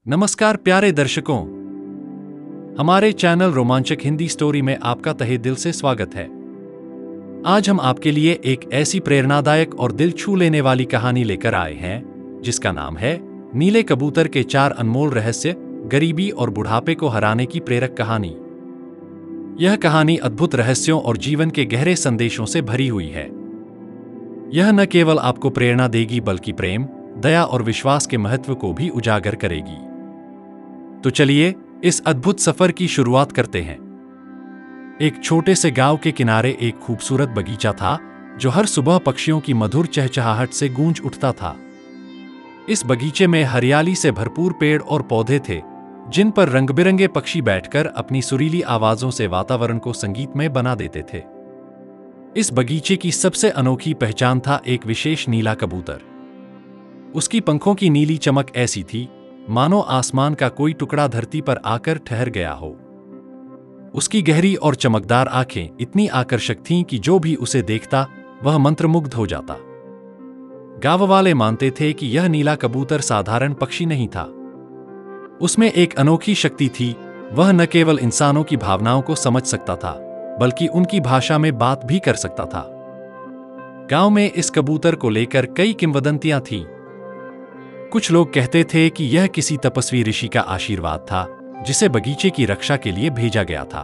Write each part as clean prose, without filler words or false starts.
नमस्कार प्यारे दर्शकों, हमारे चैनल रोमांचक हिंदी स्टोरी में आपका तहे दिल से स्वागत है। आज हम आपके लिए एक ऐसी प्रेरणादायक और दिल छू लेने वाली कहानी लेकर आए हैं जिसका नाम है नीले कबूतर के 4 अनमोल रहस्य, गरीबी और बुढ़ापे को हराने की प्रेरक कहानी। यह कहानी अद्भुत रहस्यों और जीवन के गहरे संदेशों से भरी हुई है। यह न केवल आपको प्रेरणा देगी बल्कि प्रेम, दया और विश्वास के महत्व को भी उजागर करेगी। तो चलिए इस अद्भुत सफर की शुरुआत करते हैं। एक छोटे से गांव के किनारे एक खूबसूरत बगीचा था जो हर सुबह पक्षियों की मधुर चहचहाहट से गूंज उठता था। इस बगीचे में हरियाली से भरपूर पेड़ और पौधे थे जिन पर रंग-बिरंगे पक्षी बैठकर अपनी सुरीली आवाजों से वातावरण को संगीतमय बना देते थे। इस बगीचे की सबसे अनोखी पहचान था एक विशेष नीला कबूतर। उसकी पंखों की नीली चमक ऐसी थी मानो आसमान का कोई टुकड़ा धरती पर आकर ठहर गया हो। उसकी गहरी और चमकदार आंखें इतनी आकर्षक थीं कि जो भी उसे देखता वह मंत्रमुग्ध हो जाता। गांव वाले मानते थे कि यह नीला कबूतर साधारण पक्षी नहीं था। उसमें एक अनोखी शक्ति थी। वह न केवल इंसानों की भावनाओं को समझ सकता था बल्कि उनकी भाषा में बात भी कर सकता था। गांव में इस कबूतर को लेकर कई किंवदंतियां थीं। कुछ लोग कहते थे कि यह किसी तपस्वी ऋषि का आशीर्वाद था जिसे बगीचे की रक्षा के लिए भेजा गया था।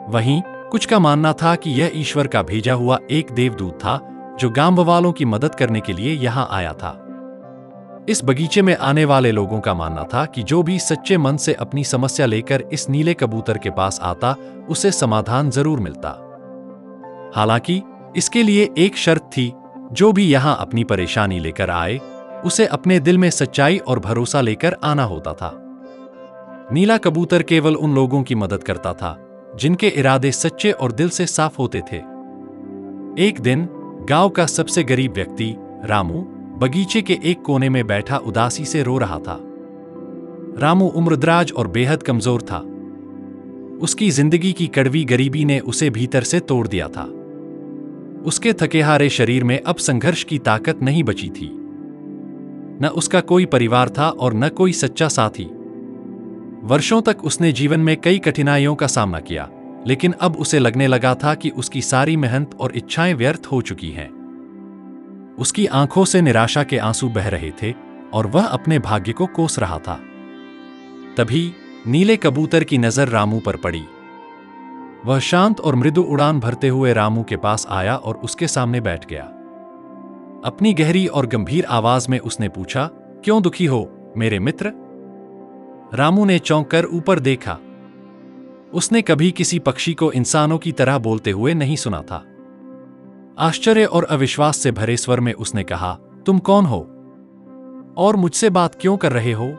वहीं कुछ का मानना था कि यह ईश्वर का भेजा हुआ एक देवदूत था जो गांव वालों की मदद करने के लिए यहां आया था। इस बगीचे में आने वाले लोगों का मानना था कि जो भी सच्चे मन से अपनी समस्या लेकर इस नीले कबूतर के पास आता उसे समाधान जरूर मिलता। हालांकि इसके लिए एक शर्त थी, जो भी यहां अपनी परेशानी लेकर आए उसे अपने दिल में सच्चाई और भरोसा लेकर आना होता था। नीला कबूतर केवल उन लोगों की मदद करता था जिनके इरादे सच्चे और दिल से साफ होते थे। एक दिन गांव का सबसे गरीब व्यक्ति रामू बगीचे के एक कोने में बैठा उदासी से रो रहा था। रामू उम्रदराज और बेहद कमजोर था। उसकी जिंदगी की कड़वी गरीबी ने उसे भीतर से तोड़ दिया था। उसके थकेहारे शरीर में अब संघर्ष की ताकत नहीं बची थी। न उसका कोई परिवार था और न कोई सच्चा साथी। वर्षों तक उसने जीवन में कई कठिनाइयों का सामना किया, लेकिन अब उसे लगने लगा था कि उसकी सारी मेहनत और इच्छाएं व्यर्थ हो चुकी हैं। उसकी आंखों से निराशा के आंसू बह रहे थे और वह अपने भाग्य को कोस रहा था। तभी नीले कबूतर की नजर रामू पर पड़ी। वह शांत और मृदु उड़ान भरते हुए रामू के पास आया और उसके सामने बैठ गया। अपनी गहरी और गंभीर आवाज में उसने पूछा, क्यों दुखी हो मेरे मित्र? रामू ने चौंक कर ऊपर देखा। उसने कभी किसी पक्षी को इंसानों की तरह बोलते हुए नहीं सुना था। आश्चर्य और अविश्वास से भरे स्वर में उसने कहा, तुम कौन हो और मुझसे बात क्यों कर रहे हो?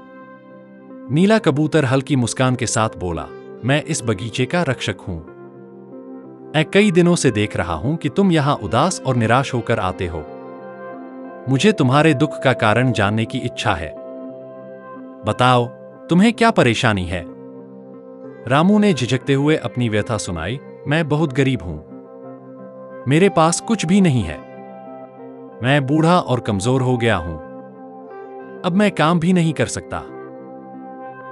नीला कबूतर हल्की मुस्कान के साथ बोला, मैं इस बगीचे का रक्षक हूं। मैं कई दिनों से देख रहा हूं कि तुम यहां उदास और निराश होकर आते हो। मुझे तुम्हारे दुख का कारण जानने की इच्छा है। बताओ, तुम्हें क्या परेशानी है? रामू ने झिझकते हुए अपनी व्यथा सुनाई, मैं बहुत गरीब हूं। मेरे पास कुछ भी नहीं है। मैं बूढ़ा और कमजोर हो गया हूं। अब मैं काम भी नहीं कर सकता।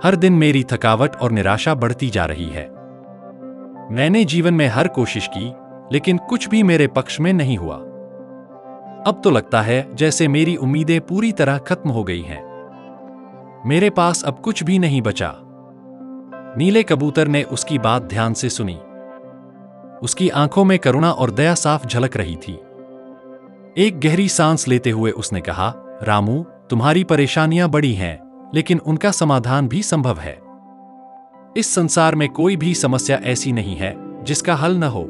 हर दिन मेरी थकावट और निराशा बढ़ती जा रही है। मैंने जीवन में हर कोशिश की, लेकिन कुछ भी मेरे पक्ष में नहीं हुआ। अब तो लगता है जैसे मेरी उम्मीदें पूरी तरह खत्म हो गई हैं। मेरे पास अब कुछ भी नहीं बचा। नीले कबूतर ने उसकी बात ध्यान से सुनी। उसकी आंखों में करुणा और दया साफ झलक रही थी। एक गहरी सांस लेते हुए उसने कहा, रामू, तुम्हारी परेशानियां बड़ी हैं, लेकिन उनका समाधान भी संभव है। इस संसार में कोई भी समस्या ऐसी नहीं है जिसका हल न हो।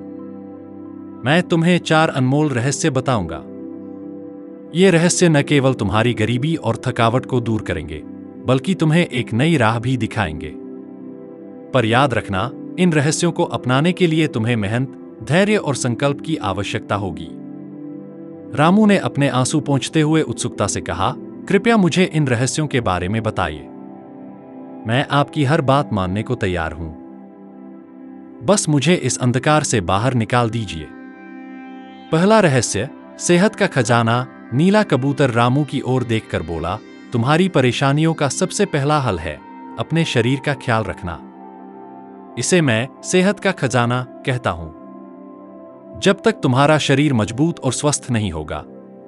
मैं तुम्हें 4 अनमोल रहस्य बताऊंगा। ये रहस्य न केवल तुम्हारी गरीबी और थकावट को दूर करेंगे बल्कि तुम्हें एक नई राह भी दिखाएंगे। पर याद रखना, इन रहस्यों को अपनाने के लिए तुम्हें मेहनत, धैर्य और संकल्प की आवश्यकता होगी। रामू ने अपने आंसू पोंछते हुए उत्सुकता से कहा, कृपया मुझे इन रहस्यों के बारे में बताइए। मैं आपकी हर बात मानने को तैयार हूं। बस मुझे इस अंधकार से बाहर निकाल दीजिए। पहला रहस्य, सेहत का खजाना। नीला कबूतर रामू की ओर देखकर बोला, तुम्हारी परेशानियों का सबसे पहला हल है अपने शरीर का ख्याल रखना। इसे मैं सेहत का खजाना कहता हूं। जब तक तुम्हारा शरीर मजबूत और स्वस्थ नहीं होगा,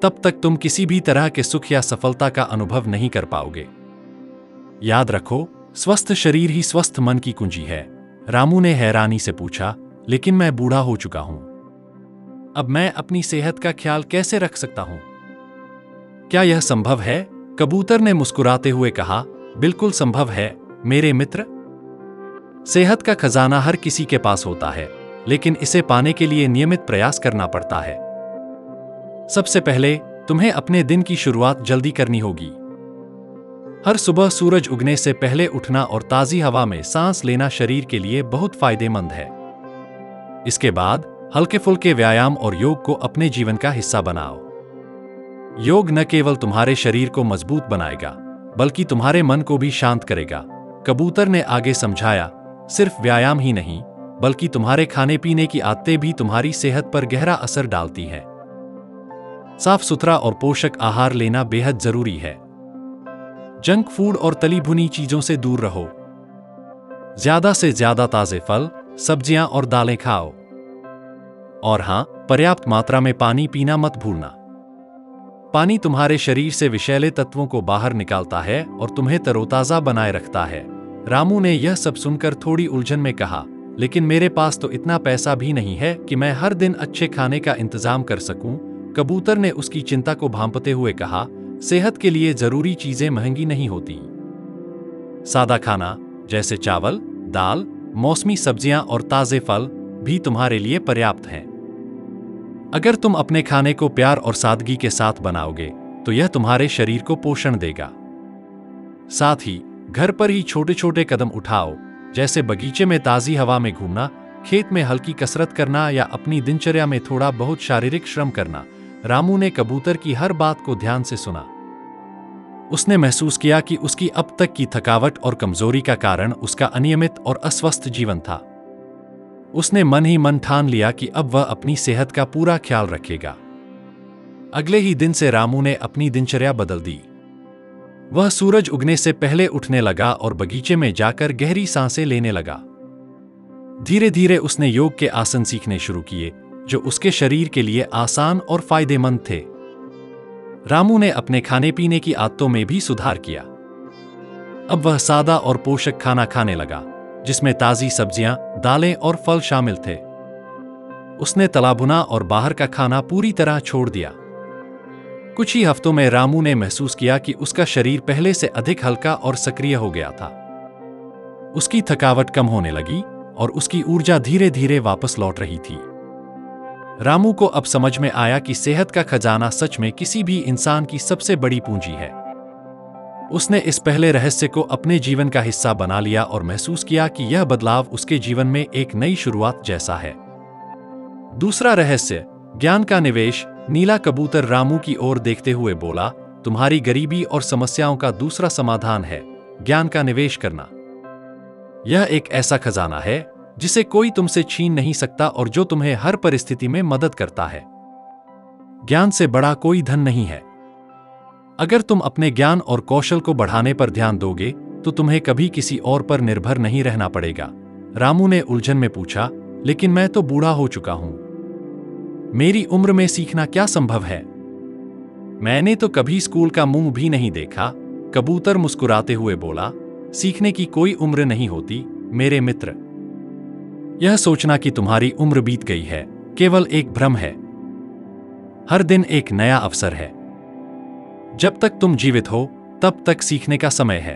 तब तक तुम किसी भी तरह के सुख या सफलता का अनुभव नहीं कर पाओगे। याद रखो, स्वस्थ शरीर ही स्वस्थ मन की कुंजी है। रामू ने हैरानी से पूछा, लेकिन मैं बूढ़ा हो चुका हूं। अब मैं अपनी सेहत का ख्याल कैसे रख सकता हूं? क्या यह संभव है? कबूतर ने मुस्कुराते हुए कहा, बिल्कुल संभव है मेरे मित्र। सेहत का खजाना हर किसी के पास होता है, लेकिन इसे पाने के लिए नियमित प्रयास करना पड़ता है। सबसे पहले तुम्हें अपने दिन की शुरुआत जल्दी करनी होगी। हर सुबह सूरज उगने से पहले उठना और ताजी हवा में सांस लेना शरीर के लिए बहुत फायदेमंद है। इसके बाद हल्के फुल्के व्यायाम और योग को अपने जीवन का हिस्सा बनाओ। योग न केवल तुम्हारे शरीर को मजबूत बनाएगा, बल्कि तुम्हारे मन को भी शांत करेगा। कबूतर ने आगे समझाया, सिर्फ व्यायाम ही नहीं, बल्कि तुम्हारे खाने पीने की आदतें भी तुम्हारी सेहत पर गहरा असर डालती हैं। साफ सुथरा और पोषक आहार लेना बेहद जरूरी है। जंक फूड और तली भुनी चीजों से दूर रहो। ज्यादा से ज्यादा ताजे फल, सब्जियां और दालें खाओ। और हां, पर्याप्त मात्रा में पानी पीना मत भूलना। पानी तुम्हारे शरीर से विषैले तत्वों को बाहर निकालता है और तुम्हें तरोताजा बनाए रखता है। रामू ने यह सब सुनकर थोड़ी उलझन में कहा, लेकिन मेरे पास तो इतना पैसा भी नहीं है कि मैं हर दिन अच्छे खाने का इंतजाम कर सकूं। कबूतर ने उसकी चिंता को भांपते हुए कहा, सेहत के लिए जरूरी चीजें महंगी नहीं होती। सादा खाना जैसे चावल, दाल, मौसमी सब्जियां और ताजे फल भी तुम्हारे लिए पर्याप्त हैं। अगर तुम अपने खाने को प्यार और सादगी के साथ बनाओगे, तो यह तुम्हारे शरीर को पोषण देगा। साथ ही घर पर ही छोटे छोटे कदम उठाओ, जैसे बगीचे में ताजी हवा में घूमना, खेत में हल्की कसरत करना या अपनी दिनचर्या में थोड़ा बहुत शारीरिक श्रम करना। रामू ने कबूतर की हर बात को ध्यान से सुना। उसने महसूस किया कि उसकी अब तक की थकावट और कमजोरी का कारण उसका अनियमित और अस्वस्थ जीवन था। उसने मन ही मन ठान लिया कि अब वह अपनी सेहत का पूरा ख्याल रखेगा। अगले ही दिन से रामू ने अपनी दिनचर्या बदल दी। वह सूरज उगने से पहले उठने लगा और बगीचे में जाकर गहरी सांसें लेने लगा। धीरे धीरे उसने योग के आसन सीखने शुरू किए, जो उसके शरीर के लिए आसान और फायदेमंद थे। रामू ने अपने खाने पीने की आदतों में भी सुधार किया। अब वह सादा और पोषक खाना खाने लगा, जिसमें ताजी सब्जियां, दालें और फल शामिल थे। उसने तला भुना और बाहर का खाना पूरी तरह छोड़ दिया। कुछ ही हफ्तों में रामू ने महसूस किया कि उसका शरीर पहले से अधिक हल्का और सक्रिय हो गया था। उसकी थकावट कम होने लगी और उसकी ऊर्जा धीरे धीरे वापस लौट रही थी। रामू को अब समझ में आया कि सेहत का खजाना सच में किसी भी इंसान की सबसे बड़ी पूंजी है। उसने इस पहले रहस्य को अपने जीवन का हिस्सा बना लिया और महसूस किया कि यह बदलाव उसके जीवन में एक नई शुरुआत जैसा है। दूसरा रहस्य, ज्ञान का निवेश। नीला कबूतर रामू की ओर देखते हुए बोला, तुम्हारी गरीबी और समस्याओं का दूसरा समाधान है ज्ञान का निवेश करना। यह एक ऐसा खजाना है जिसे कोई तुमसे छीन नहीं सकता और जो तुम्हें हर परिस्थिति में मदद करता है। ज्ञान से बड़ा कोई धन नहीं है। अगर तुम अपने ज्ञान और कौशल को बढ़ाने पर ध्यान दोगे, तो तुम्हें कभी किसी और पर निर्भर नहीं रहना पड़ेगा। रामू ने उलझन में पूछा, लेकिन मैं तो बूढ़ा हो चुका हूं। मेरी उम्र में सीखना क्या संभव है? मैंने तो कभी स्कूल का मुंह भी नहीं देखा। कबूतर मुस्कुराते हुए बोला, सीखने की कोई उम्र नहीं होती मेरे मित्र। यह सोचना कि तुम्हारी उम्र बीत गई है केवल एक भ्रम है। हर दिन एक नया अवसर है। जब तक तुम जीवित हो, तब तक सीखने का समय है।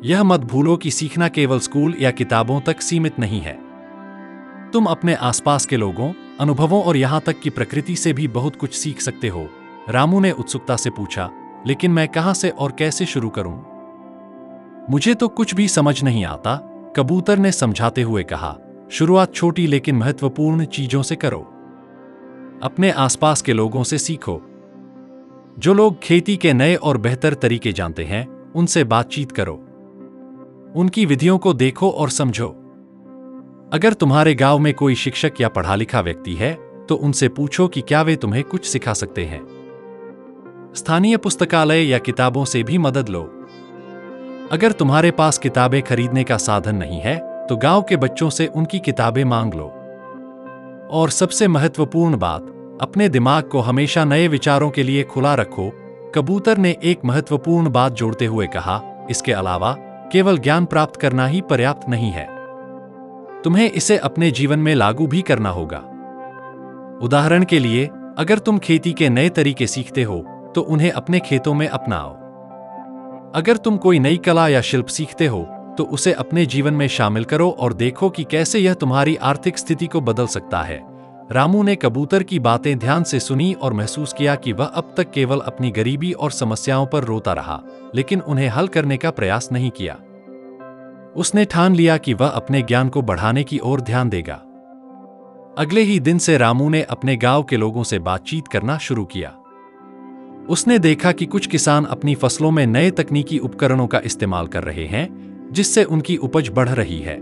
यह मत भूलो कि सीखना केवल स्कूल या किताबों तक सीमित नहीं है। तुम अपने आसपास के लोगों, अनुभवों और यहां तक कि प्रकृति से भी बहुत कुछ सीख सकते हो। रामू ने उत्सुकता से पूछा, लेकिन मैं कहां से और कैसे शुरू करूं? मुझे तो कुछ भी समझ नहीं आता, कबूतर ने समझाते हुए कहा। शुरुआत छोटी लेकिन महत्वपूर्ण चीजों से करो। अपने आसपास के लोगों से सीखो। जो लोग खेती के नए और बेहतर तरीके जानते हैं, उनसे बातचीत करो। उनकी विधियों को देखो और समझो। अगर तुम्हारे गांव में कोई शिक्षक या पढ़ा लिखा व्यक्ति है, तो उनसे पूछो कि क्या वे तुम्हें कुछ सिखा सकते हैं। स्थानीय पुस्तकालय या किताबों से भी मदद लो। अगर तुम्हारे पास किताबें खरीदने का साधन नहीं है तो गांव के बच्चों से उनकी किताबें मांग लो। और सबसे महत्वपूर्ण बात, अपने दिमाग को हमेशा नए विचारों के लिए खुला रखो। कबूतर ने एक महत्वपूर्ण बात जोड़ते हुए कहा, इसके अलावा केवल ज्ञान प्राप्त करना ही पर्याप्त नहीं है, तुम्हें इसे अपने जीवन में लागू भी करना होगा। उदाहरण के लिए, अगर तुम खेती के नए तरीके सीखते हो तो उन्हें अपने खेतों में अपनाओ। अगर तुम कोई नई कला या शिल्प सीखते हो तो उसे अपने जीवन में शामिल करो और देखो कि कैसे यह तुम्हारी आर्थिक स्थिति को बदल सकता है। रामू ने कबूतर की बातें ध्यान से सुनी और महसूस किया कि वह अब तक केवल अपनी गरीबी और समस्याओं पर रोता रहा, लेकिन उन्हें हल करने का प्रयास नहीं किया। उसने ठान लिया कि वह अपने ज्ञान को बढ़ाने की ओर ध्यान देगा। अगले ही दिन से रामू ने अपने गांव के लोगों से बातचीत करना शुरू किया। उसने देखा कि कुछ किसान अपनी फसलों में नए तकनीकी उपकरणों का इस्तेमाल कर रहे हैं, जिससे उनकी उपज बढ़ रही है।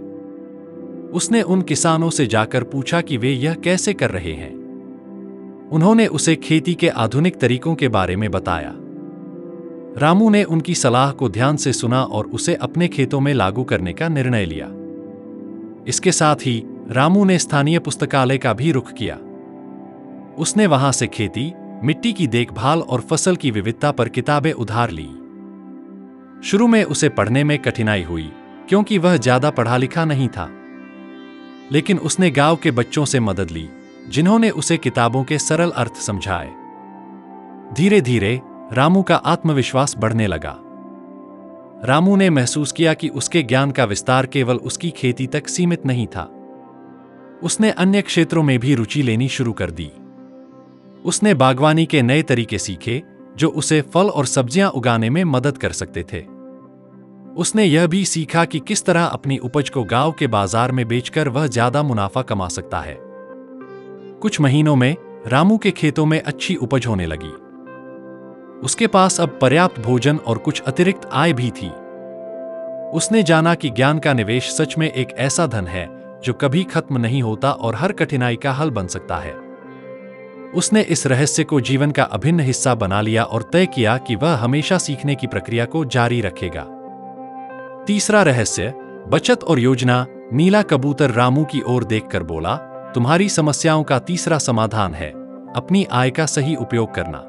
उसने उन किसानों से जाकर पूछा कि वे यह कैसे कर रहे हैं। उन्होंने उसे खेती के आधुनिक तरीकों के बारे में बताया। रामू ने उनकी सलाह को ध्यान से सुना और उसे अपने खेतों में लागू करने का निर्णय लिया। इसके साथ ही रामू ने स्थानीय पुस्तकालय का भी रुख किया। उसने वहां से खेती, मिट्टी की देखभाल और फसल की विविधता पर किताबें उधार ली। शुरू में उसे पढ़ने में कठिनाई हुई क्योंकि वह ज्यादा पढ़ा लिखा नहीं था, लेकिन उसने गांव के बच्चों से मदद ली जिन्होंने उसे किताबों के सरल अर्थ समझाए। धीरे धीरे रामू का आत्मविश्वास बढ़ने लगा। रामू ने महसूस किया कि उसके ज्ञान का विस्तार केवल उसकी खेती तक सीमित नहीं था। उसने अन्य क्षेत्रों में भी रुचि लेनी शुरू कर दी। उसने बागवानी के नए तरीके सीखे जो उसे फल और सब्जियां उगाने में मदद कर सकते थे। उसने यह भी सीखा कि किस तरह अपनी उपज को गांव के बाजार में बेचकर वह ज्यादा मुनाफा कमा सकता है। कुछ महीनों में रामू के खेतों में अच्छी उपज होने लगी। उसके पास अब पर्याप्त भोजन और कुछ अतिरिक्त आय भी थी। उसने जाना कि ज्ञान का निवेश सच में एक ऐसा धन है जो कभी खत्म नहीं होता और हर कठिनाई का हल बन सकता है। उसने इस रहस्य को जीवन का अभिन्न हिस्सा बना लिया और तय किया कि वह हमेशा सीखने की प्रक्रिया को जारी रखेगा। तीसरा रहस्य, बचत और योजना। नीला कबूतर रामू की ओर देखकर बोला, तुम्हारी समस्याओं का तीसरा समाधान है अपनी आय का सही उपयोग करना।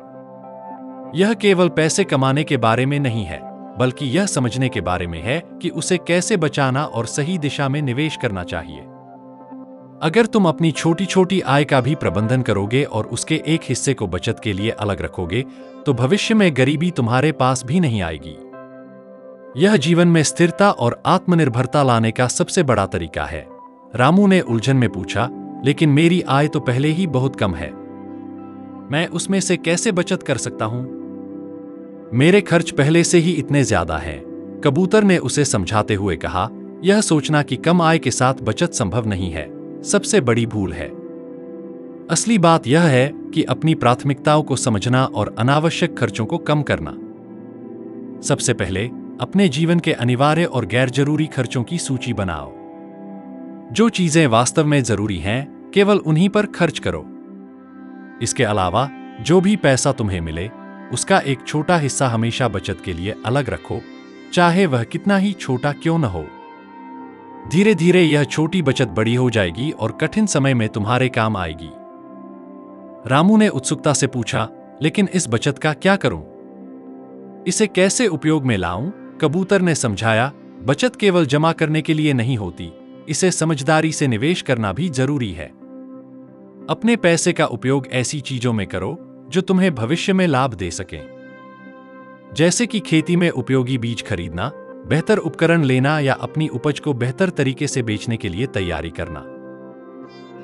यह केवल पैसे कमाने के बारे में नहीं है, बल्कि यह समझने के बारे में है कि उसे कैसे बचाना और सही दिशा में निवेश करना चाहिए। अगर तुम अपनी छोटी छोटी आय का भी प्रबंधन करोगे और उसके एक हिस्से को बचत के लिए अलग रखोगे, तो भविष्य में गरीबी तुम्हारे पास भी नहीं आएगी। यह जीवन में स्थिरता और आत्मनिर्भरता लाने का सबसे बड़ा तरीका है। रामू ने उलझन में पूछा, लेकिन मेरी आय तो पहले ही बहुत कम है, मैं उसमें से कैसे बचत कर सकता हूं? मेरे खर्च पहले से ही इतने ज्यादा हैं। कबूतर ने उसे समझाते हुए कहा, यह सोचना कि कम आय के साथ बचत संभव नहीं है, सबसे बड़ी भूल है। असली बात यह है कि अपनी प्राथमिकताओं को समझना और अनावश्यक खर्चों को कम करना। सबसे पहले अपने जीवन के अनिवार्य और गैर जरूरी खर्चों की सूची बनाओ। जो चीजें वास्तव में जरूरी हैं, केवल उन्हीं पर खर्च करो। इसके अलावा जो भी पैसा तुम्हें मिले, उसका एक छोटा हिस्सा हमेशा बचत के लिए अलग रखो, चाहे वह कितना ही छोटा क्यों न हो। धीरे धीरे यह छोटी बचत बड़ी हो जाएगी और कठिन समय में तुम्हारे काम आएगी। रामू ने उत्सुकता से पूछा, लेकिन इस बचत का क्या करूं? इसे कैसे उपयोग में लाऊं? कबूतर ने समझाया, बचत केवल जमा करने के लिए नहीं होती, इसे समझदारी से निवेश करना भी जरूरी है। अपने पैसे का उपयोग ऐसी चीजों में करो जो तुम्हें भविष्य में लाभ दे सकें, जैसे कि खेती में उपयोगी बीज खरीदना, बेहतर उपकरण लेना या अपनी उपज को बेहतर तरीके से बेचने के लिए तैयारी करना।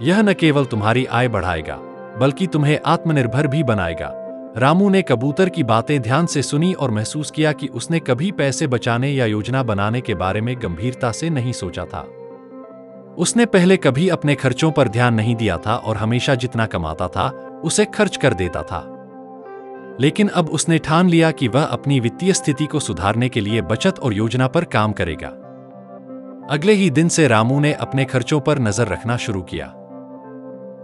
यह न केवल तुम्हारी आय बढ़ाएगा, बल्कि तुम्हें आत्मनिर्भर भी बनाएगा। रामू ने कबूतर की बातें ध्यान से सुनी और महसूस किया कि उसने कभी पैसे बचाने या योजना बनाने के बारे में गंभीरता से नहीं सोचा था। उसने पहले कभी अपने खर्चों पर ध्यान नहीं दिया था और हमेशा जितना कमाता था उसे खर्च कर देता था। लेकिन अब उसने ठान लिया कि वह अपनी वित्तीय स्थिति को सुधारने के लिए बचत और योजना पर काम करेगा। अगले ही दिन से रामू ने अपने खर्चों पर नजर रखना शुरू किया।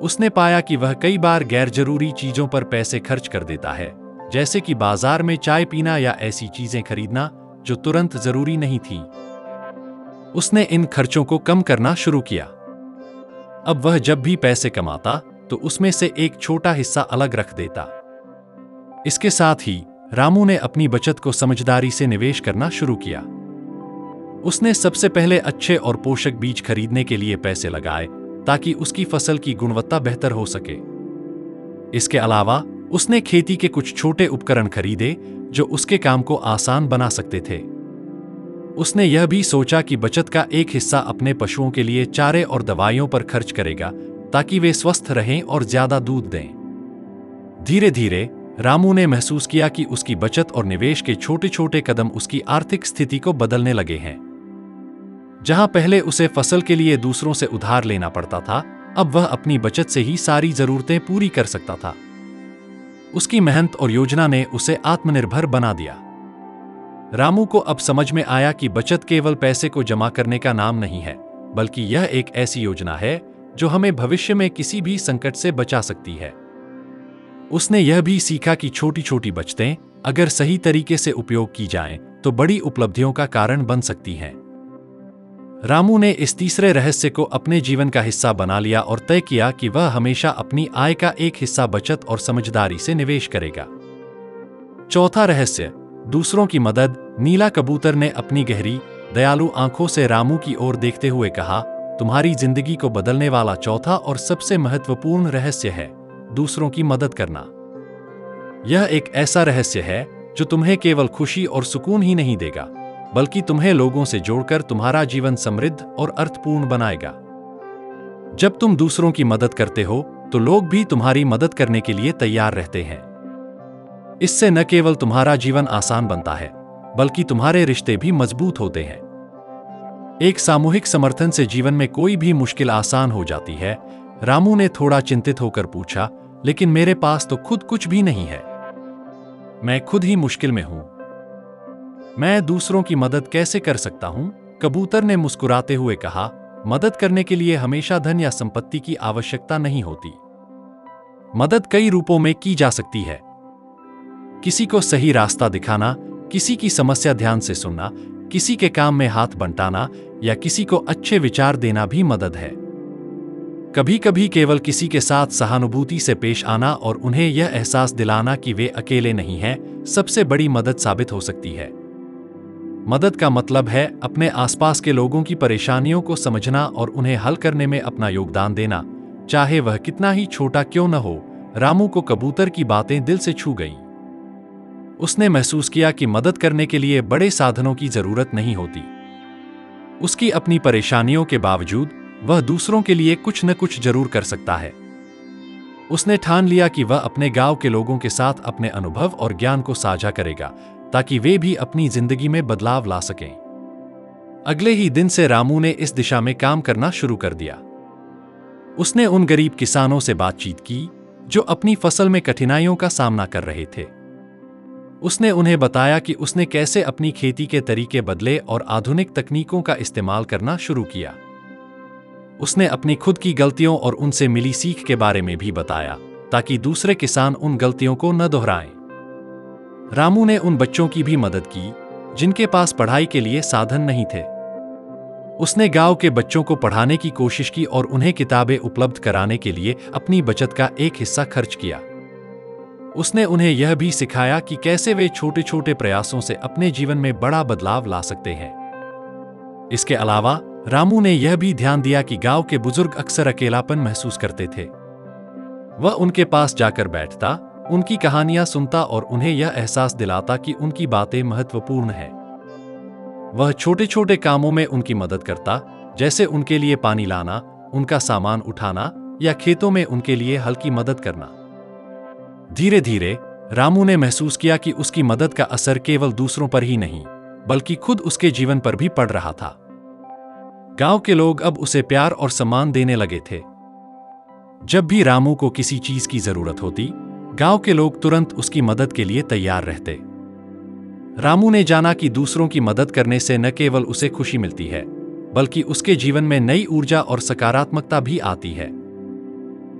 उसने पाया कि वह कई बार गैर जरूरी चीजों पर पैसे खर्च कर देता है, जैसे कि बाजार में चाय पीना या ऐसी चीजें खरीदना जो तुरंत जरूरी नहीं थी। उसने इन खर्चों को कम करना शुरू किया। अब वह जब भी पैसे कमाता तो उसमें से एक छोटा हिस्सा अलग रख देता। इसके साथ ही रामू ने अपनी बचत को समझदारी से निवेश करना शुरू किया। उसने सबसे पहले अच्छे और पोषक बीज खरीदने के लिए पैसे लगाए ताकि उसकी फसल की गुणवत्ता बेहतर हो सके। इसके अलावा उसने खेती के कुछ छोटे उपकरण खरीदे जो उसके काम को आसान बना सकते थे। उसने यह भी सोचा कि बचत का एक हिस्सा अपने पशुओं के लिए चारे और दवाइयों पर खर्च करेगा ताकि वे स्वस्थ रहें और ज्यादा दूध दें। धीरे धीरे रामू ने महसूस किया कि उसकी बचत और निवेश के छोटे छोटे कदम उसकी आर्थिक स्थिति को बदलने लगे हैं। जहां पहले उसे फसल के लिए दूसरों से उधार लेना पड़ता था, अब वह अपनी बचत से ही सारी जरूरतें पूरी कर सकता था। उसकी मेहनत और योजना ने उसे आत्मनिर्भर बना दिया। रामू को अब समझ में आया कि बचत केवल पैसे को जमा करने का नाम नहीं है, बल्कि यह एक ऐसी योजना है जो हमें भविष्य में किसी भी संकट से बचा सकती है। उसने यह भी सीखा कि छोटी छोटी बचतें अगर सही तरीके से उपयोग की जाएं, तो बड़ी उपलब्धियों का कारण बन सकती हैं। रामू ने इस तीसरे रहस्य को अपने जीवन का हिस्सा बना लिया और तय किया कि वह हमेशा अपनी आय का एक हिस्सा बचत और समझदारी से निवेश करेगा। चौथा रहस्य, दूसरों की मदद। नीला कबूतर ने अपनी गहरी, दयालु आंखों से रामू की ओर देखते हुए कहा, तुम्हारी जिंदगी को बदलने वाला चौथा और सबसे महत्वपूर्ण रहस्य है दूसरों की मदद करना। यह एक ऐसा रहस्य है जो तुम्हें केवल खुशी और सुकून ही नहीं देगा, बल्कि तुम्हें लोगों से जोड़कर तुम्हारा जीवन समृद्ध और अर्थपूर्ण बनाएगा। जब तुम दूसरों की मदद करते हो तो लोग भी तुम्हारी मदद करने के लिए तैयार रहते हैं। इससे न केवल तुम्हारा जीवन आसान बनता है, बल्कि तुम्हारे रिश्ते भी मजबूत होते हैं। एक सामूहिक समर्थन से जीवन में कोई भी मुश्किल आसान हो जाती है। रामू ने थोड़ा चिंतित होकर पूछा, लेकिन मेरे पास तो खुद कुछ भी नहीं है। मैं खुद ही मुश्किल में हूं। मैं दूसरों की मदद कैसे कर सकता हूं? कबूतर ने मुस्कुराते हुए कहा, मदद करने के लिए हमेशा धन या संपत्ति की आवश्यकता नहीं होती। मदद कई रूपों में की जा सकती है। किसी को सही रास्ता दिखाना, किसी की समस्या ध्यान से सुनना, किसी के काम में हाथ बंटाना या किसी को अच्छे विचार देना भी मदद है। कभी कभी केवल किसी के साथ सहानुभूति से पेश आना और उन्हें यह एहसास दिलाना कि वे अकेले नहीं हैं, सबसे बड़ी मदद साबित हो सकती है। मदद का मतलब है अपने आसपास के लोगों की परेशानियों को समझना और उन्हें हल करने में अपना योगदान देना, चाहे वह कितना ही छोटा क्यों न हो। रामू को कबूतर की बातें दिल से छू गईं। उसने महसूस किया कि मदद करने के लिए बड़े साधनों की जरूरत नहीं होती। उसकी अपनी परेशानियों के बावजूद वह दूसरों के लिए कुछ न कुछ जरूर कर सकता है। उसने ठान लिया कि वह अपने गांव के लोगों के साथ अपने अनुभव और ज्ञान को साझा करेगा, ताकि वे भी अपनी जिंदगी में बदलाव ला सकें। अगले ही दिन से रामू ने इस दिशा में काम करना शुरू कर दिया। उसने उन गरीब किसानों से बातचीत की जो अपनी फसल में कठिनाइयों का सामना कर रहे थे। उसने उन्हें बताया कि उसने कैसे अपनी खेती के तरीके बदले और आधुनिक तकनीकों का इस्तेमाल करना शुरू किया। उसने अपनी खुद की गलतियों और उनसे मिली सीख के बारे में भी बताया, ताकि दूसरे किसान उन गलतियों को न दोहराएं। रामू ने उन बच्चों की भी मदद की जिनके पास पढ़ाई के लिए साधन नहीं थे। उसने गांव के बच्चों को पढ़ाने की कोशिश की और उन्हें किताबें उपलब्ध कराने के लिए अपनी बचत का एक हिस्सा खर्च किया। उसने उन्हें यह भी सिखाया कि कैसे वे छोटे छोटे प्रयासों से अपने जीवन में बड़ा बदलाव ला सकते हैं। इसके अलावा रामू ने यह भी ध्यान दिया कि गांव के बुजुर्ग अक्सर अकेलापन महसूस करते थे। वह उनके पास जाकर बैठता, उनकी कहानियां सुनता और उन्हें यह एहसास दिलाता कि उनकी बातें महत्वपूर्ण हैं। वह छोटे छोटे कामों में उनकी मदद करता, जैसे उनके लिए पानी लाना, उनका सामान उठाना या खेतों में उनके लिए हल्की मदद करना। धीरे धीरे रामू ने महसूस किया कि उसकी मदद का असर केवल दूसरों पर ही नहीं, बल्कि खुद उसके जीवन पर भी पड़ रहा था। गांव के लोग अब उसे प्यार और सम्मान देने लगे थे। जब भी रामू को किसी चीज की जरूरत होती, गांव के लोग तुरंत उसकी मदद के लिए तैयार रहते। रामू ने जाना कि दूसरों की मदद करने से न केवल उसे खुशी मिलती है, बल्कि उसके जीवन में नई ऊर्जा और सकारात्मकता भी आती है।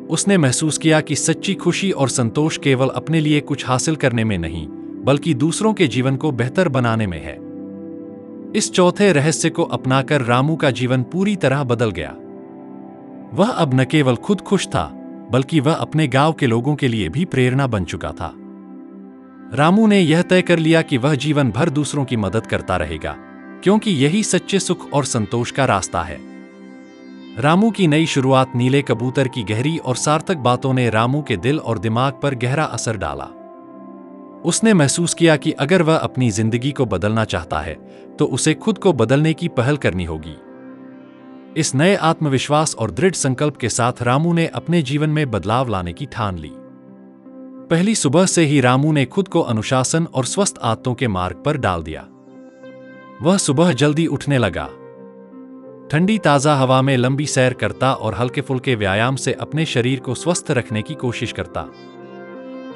उसने महसूस किया कि सच्ची खुशी और संतोष केवल अपने लिए कुछ हासिल करने में नहीं, बल्कि दूसरों के जीवन को बेहतर बनाने में है। इस चौथे रहस्य को अपनाकर रामू का जीवन पूरी तरह बदल गया। वह अब न केवल खुद खुश था, बल्कि वह अपने गांव के लोगों के लिए भी प्रेरणा बन चुका था। रामू ने यह तय कर लिया कि वह जीवन भर दूसरों की मदद करता रहेगा, क्योंकि यही सच्चे सुख और संतोष का रास्ता है। रामू की नई शुरुआत नीले कबूतर की गहरी और सार्थक बातों ने रामू के दिल और दिमाग पर गहरा असर डाला। उसने महसूस किया कि अगर वह अपनी जिंदगी को बदलना चाहता है, तो उसे खुद को बदलने की पहल करनी होगी। इस नए आत्मविश्वास और दृढ़ संकल्प के साथ रामू ने अपने जीवन में बदलाव लाने की ठान ली। पहली सुबह से ही रामू ने खुद को अनुशासन और स्वस्थ आदतों के मार्ग पर डाल दिया। वह सुबह जल्दी उठने लगा, ठंडी ताजा हवा में लंबी सैर करता और हल्के फुल्के व्यायाम से अपने शरीर को स्वस्थ रखने की कोशिश करता।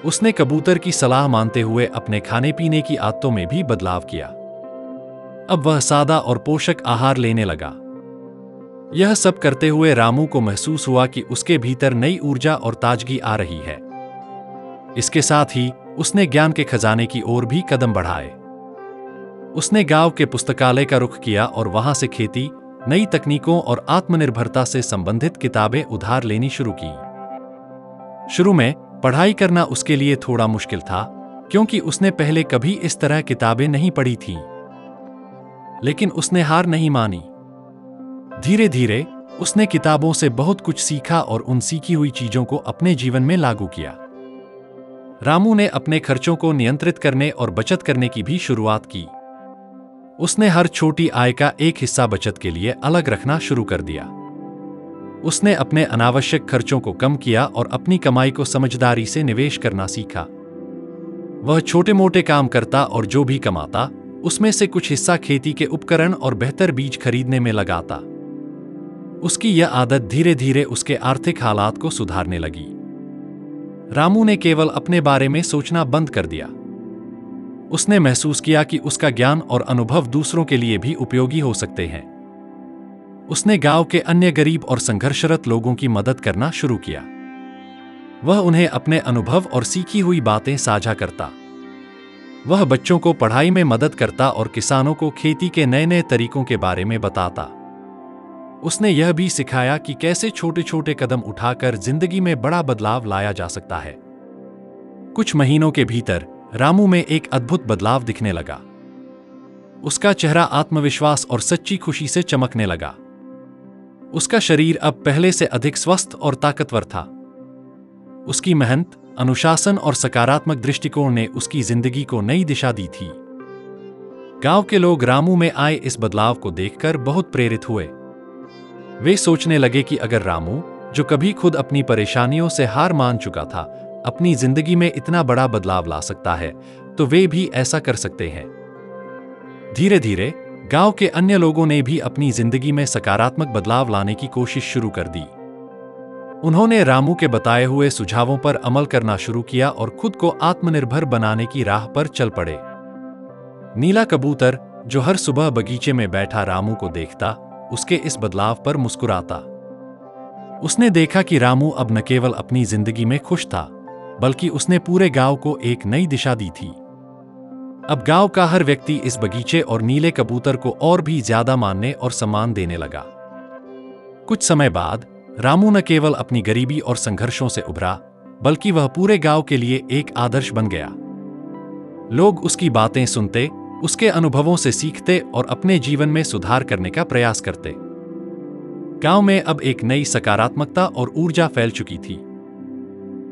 उसने कबूतर की सलाह मानते हुए अपने खाने पीने की आदतों में भी बदलाव किया। अब वह सादा और पोषक आहार लेने लगा। यह सब करते हुए रामू को महसूस हुआ कि उसके भीतर नई ऊर्जा और ताजगी आ रही है। इसके साथ ही उसने ज्ञान के खजाने की ओर भी कदम बढ़ाए। उसने गांव के पुस्तकालय का रुख किया और वहां से खेती, नई तकनीकों और आत्मनिर्भरता से संबंधित किताबें उधार लेनी शुरू की। शुरू में पढ़ाई करना उसके लिए थोड़ा मुश्किल था, क्योंकि उसने पहले कभी इस तरह किताबें नहीं पढ़ी थीं। लेकिन उसने हार नहीं मानी। धीरे धीरे उसने किताबों से बहुत कुछ सीखा और उन सीखी हुई चीजों को अपने जीवन में लागू किया। रामू ने अपने खर्चों को नियंत्रित करने और बचत करने की भी शुरुआत की। उसने हर छोटी आय का एक हिस्सा बचत के लिए अलग रखना शुरू कर दिया। उसने अपने अनावश्यक खर्चों को कम किया और अपनी कमाई को समझदारी से निवेश करना सीखा। वह छोटे मोटे काम करता और जो भी कमाता, उसमें से कुछ हिस्सा खेती के उपकरण और बेहतर बीज खरीदने में लगाता। उसकी यह आदत धीरे धीरे उसके आर्थिक हालात को सुधारने लगी। रामू ने केवल अपने बारे में सोचना बंद कर दिया। उसने महसूस किया कि उसका ज्ञान और अनुभव दूसरों के लिए भी उपयोगी हो सकते हैं। उसने गांव के अन्य गरीब और संघर्षरत लोगों की मदद करना शुरू किया। वह उन्हें अपने अनुभव और सीखी हुई बातें साझा करता। वह बच्चों को पढ़ाई में मदद करता और किसानों को खेती के नए नए तरीकों के बारे में बताता। उसने यह भी सिखाया कि कैसे छोटे छोटे कदम उठाकर जिंदगी में बड़ा बदलाव लाया जा सकता है। कुछ महीनों के भीतर रामू में एक अद्भुत बदलाव दिखने लगा। उसका चेहरा आत्मविश्वास और सच्ची खुशी से चमकने लगा। उसका शरीर अब पहले से अधिक स्वस्थ और ताकतवर था। उसकी मेहनत, अनुशासन और सकारात्मक दृष्टिकोण ने उसकी जिंदगी को नई दिशा दी थी। गांव के लोग रामू में आए इस बदलाव को देखकर बहुत प्रेरित हुए। वे सोचने लगे कि अगर रामू, जो कभी खुद अपनी परेशानियों से हार मान चुका था, अपनी जिंदगी में इतना बड़ा बदलाव ला सकता है, तो वे भी ऐसा कर सकते हैं। धीरे धीरे गांव के अन्य लोगों ने भी अपनी जिंदगी में सकारात्मक बदलाव लाने की कोशिश शुरू कर दी। उन्होंने रामू के बताए हुए सुझावों पर अमल करना शुरू किया और खुद को आत्मनिर्भर बनाने की राह पर चल पड़े। नीला कबूतर, जो हर सुबह बगीचे में बैठा रामू को देखता, उसके इस बदलाव पर मुस्कुराता। उसने देखा कि रामू अब न केवल अपनी जिंदगी में खुश था, बल्कि उसने पूरे गांव को एक नई दिशा दी थी। अब गांव का हर व्यक्ति इस बगीचे और नीले कबूतर को और भी ज्यादा मानने और सम्मान देने लगा। कुछ समय बाद रामू न केवल अपनी गरीबी और संघर्षों से उभरा, बल्कि वह पूरे गांव के लिए एक आदर्श बन गया। लोग उसकी बातें सुनते, उसके अनुभवों से सीखते और अपने जीवन में सुधार करने का प्रयास करते। गांव में अब एक नई सकारात्मकता और ऊर्जा फैल चुकी थी।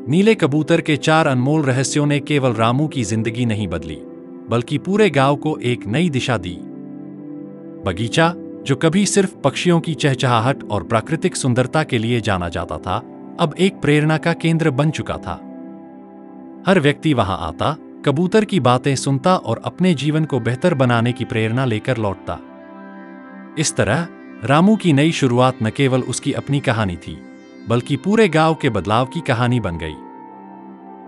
नीले कबूतर के 4 अनमोल रहस्यों ने केवल रामू की जिंदगी नहीं बदली, बल्कि पूरे गांव को एक नई दिशा दी। बगीचा, जो कभी सिर्फ पक्षियों की चहचहाहट और प्राकृतिक सुंदरता के लिए जाना जाता था, अब एक प्रेरणा का केंद्र बन चुका था। हर व्यक्ति वहां आता, कबूतर की बातें सुनता और अपने जीवन को बेहतर बनाने की प्रेरणा लेकर लौटता। इस तरह रामू की नई शुरुआत न केवल उसकी अपनी कहानी थी, बल्कि पूरे गांव के बदलाव की कहानी बन गई।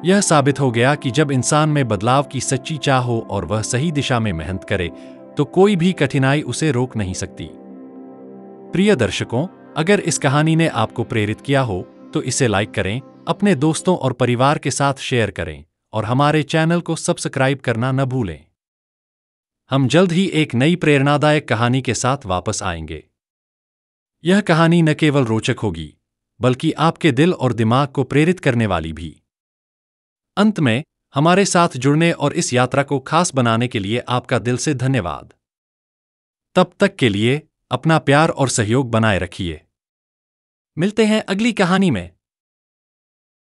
यह साबित हो गया कि जब इंसान में बदलाव की सच्ची चाह हो और वह सही दिशा में मेहनत करे, तो कोई भी कठिनाई उसे रोक नहीं सकती। प्रिय दर्शकों, अगर इस कहानी ने आपको प्रेरित किया हो, तो इसे लाइक करें, अपने दोस्तों और परिवार के साथ शेयर करें और हमारे चैनल को सब्सक्राइब करना न भूलें। हम जल्द ही एक नई प्रेरणादायक कहानी के साथ वापस आएंगे। यह कहानी न केवल रोचक होगी, बल्कि आपके दिल और दिमाग को प्रेरित करने वाली भी। अंत में, हमारे साथ जुड़ने और इस यात्रा को खास बनाने के लिए आपका दिल से धन्यवाद। तब तक के लिए अपना प्यार और सहयोग बनाए रखिए। मिलते हैं अगली कहानी में।